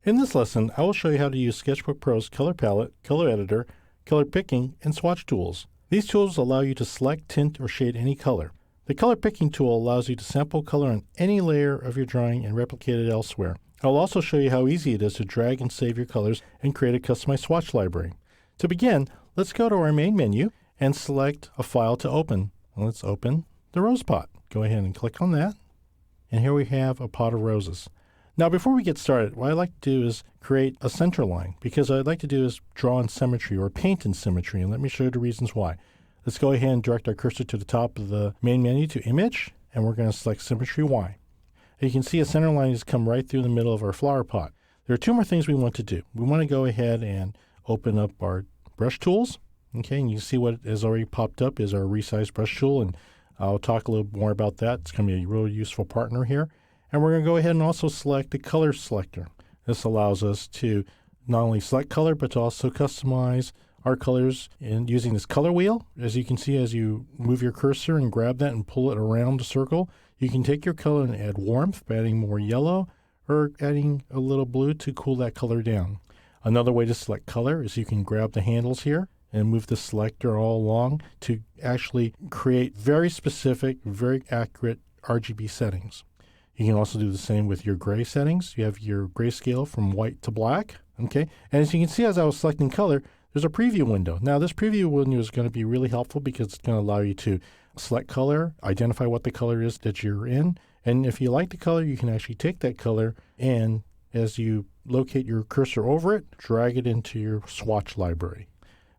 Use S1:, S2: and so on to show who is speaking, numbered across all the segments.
S1: In this lesson, I will show you how to use Sketchbook Pro's color palette, color editor, color picking, and swatch tools. These tools allow you to select, tint, or shade any color. The color picking tool allows you to sample color on any layer of your drawing and replicate it elsewhere. I'll also show you how easy it is to drag and save your colors and create a customized swatch library. To begin, let's go to our main menu and select a file to open. Let's open the rose pot. Go ahead and click on that. And here we have a pot of roses. Now, before we get started, what I'd like to do is create a center line, because what I'd like to do is draw in symmetry or paint in symmetry, and let me show you the reasons why. Let's go ahead and direct our cursor to the top of the main menu to Image, and we're going to select Symmetry Y. And you can see a center line has come right through the middle of our flower pot. There are two more things we want to do. We want to go ahead and open up our brush tools. Okay, and you see what has already popped up is our resize brush tool, and I'll talk a little more about that. It's going to be a really useful partner here. And we're going to go ahead and also select the color selector. This allows us to not only select color, but to also customize our colors in using this color wheel. As you can see, as you move your cursor and grab that and pull it around the circle, you can take your color and add warmth by adding more yellow or adding a little blue to cool that color down. Another way to select color is you can grab the handles here and move the selector all along to actually create very specific, very accurate RGB settings. You can also do the same with your gray settings. You have your grayscale from white to black, okay? And as you can see, as I was selecting color, there's a preview window. Now, this preview window is going to be really helpful because it's going to allow you to select color, identify what the color is that you're in, and if you like the color, you can actually take that color and as you locate your cursor over it, drag it into your swatch library.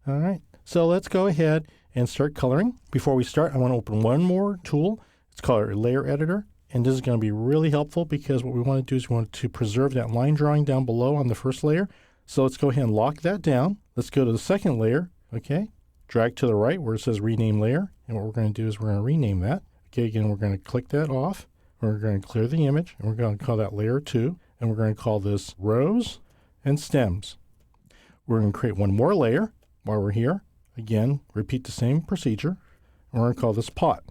S1: All right, so let's go ahead and start coloring. Before we start, I want to open one more tool. It's called a layer editor. And this is going to be really helpful because what we want to do is we want to preserve that line drawing down below on the first layer. So let's go ahead and lock that down. Let's go to the second layer, okay? Drag to the right where it says rename layer. And what we're going to do is we're going to rename that. Okay, again, we're going to click that off. We're going to clear the image, and we're going to call that layer 2. And we're going to call this rows and stems. We're going to create one more layer while we're here. Again, repeat the same procedure. And we're going to call this pot.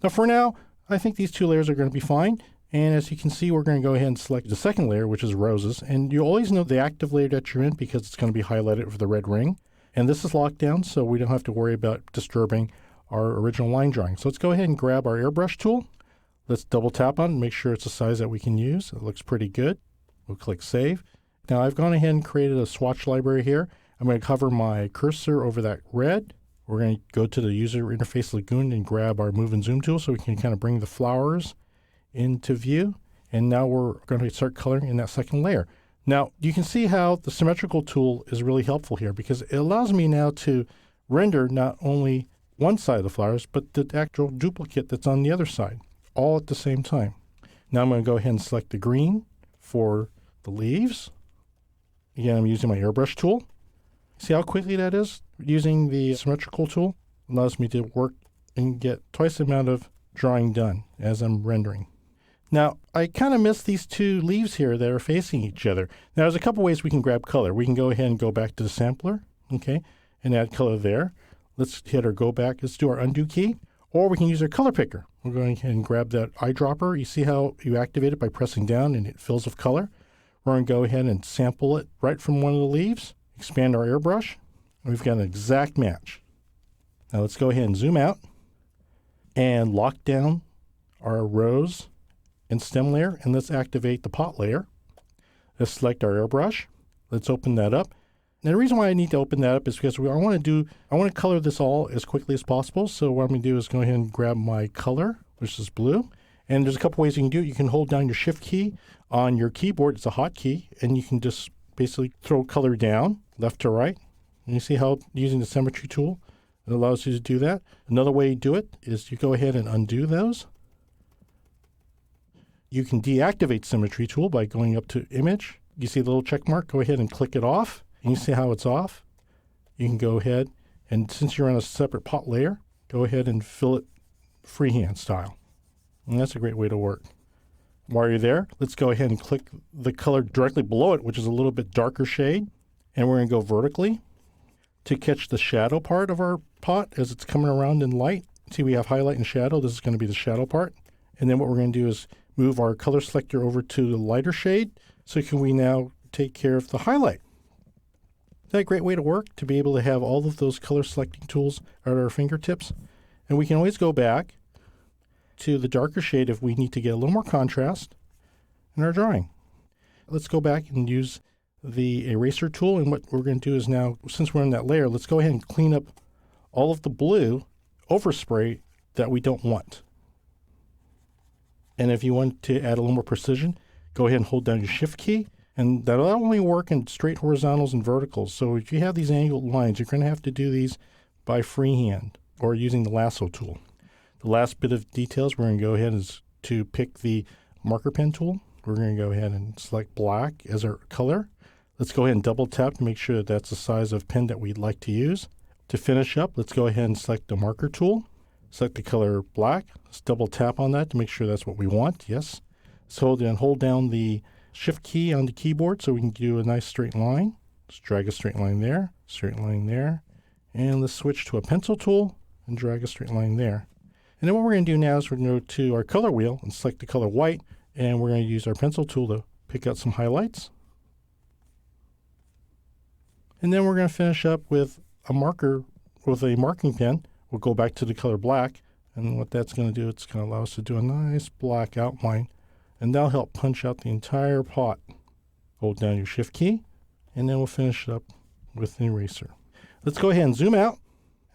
S1: Now for now, I think these two layers are going to be fine. And as you can see, we're going to go ahead and select the second layer, which is roses. And you always know the active layer that you're in because it's going to be highlighted with the red ring. And this is locked down, so we don't have to worry about disturbing our original line drawing. So let's go ahead and grab our airbrush tool. Let's double tap on it and make sure it's a size that we can use. It looks pretty good. We'll click Save. Now I've gone ahead and created a swatch library here. I'm going to cover my cursor over that red. We're going to go to the user interface lagoon and grab our move and zoom tool so we can kind of bring the flowers into view. And now we're going to start coloring in that second layer. Now you can see how the symmetrical tool is really helpful here because it allows me now to render not only one side of the flowers, but the actual duplicate that's on the other side, all at the same time. Now I'm going to go ahead and select the green for the leaves. Again, I'm using my airbrush tool. See how quickly that is? Using the symmetrical tool allows me to work and get twice the amount of drawing done as I'm rendering. Now, I kind of miss these two leaves here that are facing each other. Now, there's a couple ways we can grab color. We can go ahead and go back to the sampler, okay, and add color there. Let's hit our go back. Let's do our undo key, or we can use our color picker. We're going ahead and grab that eyedropper. You see how you activate it by pressing down and it fills with color. We're going to go ahead and sample it right from one of the leaves. Expand our airbrush, and we've got an exact match. Now let's go ahead and zoom out and lock down our rose and stem layer, and let's activate the pot layer. Let's select our airbrush. Let's open that up. Now the reason why I need to open that up is because I want to color this all as quickly as possible. So what I'm going to do is go ahead and grab my color, which is blue. And there's a couple ways you can do it. You can hold down your shift key on your keyboard. It's a hotkey, and you can just basically throw color down, left to right. And you see how using the symmetry tool, it allows you to do that. Another way you do it is you go ahead and undo those. You can deactivate symmetry tool by going up to Image. You see the little check mark? Go ahead and click it off. And you see how it's off. You can go ahead and since you're on a separate pot layer, go ahead and fill it freehand style. And that's a great way to work. While you're there, let's go ahead and click the color directly below it, which is a little bit darker shade. And we're going to go vertically to catch the shadow part of our pot as it's coming around in light. See, we have highlight and shadow. This is going to be the shadow part. And then what we're going to do is move our color selector over to the lighter shade So can we now take care of the highlight? Is that a great way to work, to be able to have all of those color selecting tools at our fingertips? And we can always go back to the darker shade if we need to get a little more contrast in our drawing. Let's go back and use the eraser tool, and what we're going to do is now, since we're in that layer, let's go ahead and clean up all of the blue overspray that we don't want. And if you want to add a little more precision, go ahead and hold down your Shift key, and that'll only work in straight horizontals and verticals. So if you have these angled lines, you're going to have to do these by freehand or using the lasso tool. The last bit of details we're going to go ahead is to pick the marker pen tool. We're going to go ahead and select black as our color. Let's go ahead and double tap to make sure that that's the size of pen that we'd like to use. To finish up, let's go ahead and select the marker tool. Select the color black. Let's double tap on that to make sure that's what we want. Yes. So then hold down the Shift key on the keyboard so we can do a nice straight line. Let's drag a straight line there, and let's switch to a pencil tool and drag a straight line there. And then what we're going to do now is we're going to go to our color wheel and select the color white, and we're going to use our pencil tool to pick out some highlights. And then we're going to finish up with a marker with a marking pen. We'll go back to the color black, and what that's going to do, it's going to allow us to do a nice black outline, and that'll help punch out the entire pot. Hold down your Shift key, and then we'll finish it up with an eraser. Let's go ahead and zoom out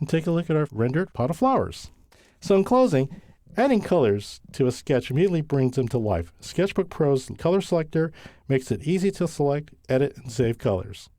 S1: and take a look at our rendered pot of flowers. So in closing, adding colors to a sketch immediately brings them to life. Sketchbook Pro's color selector makes it easy to select, edit, and save colors.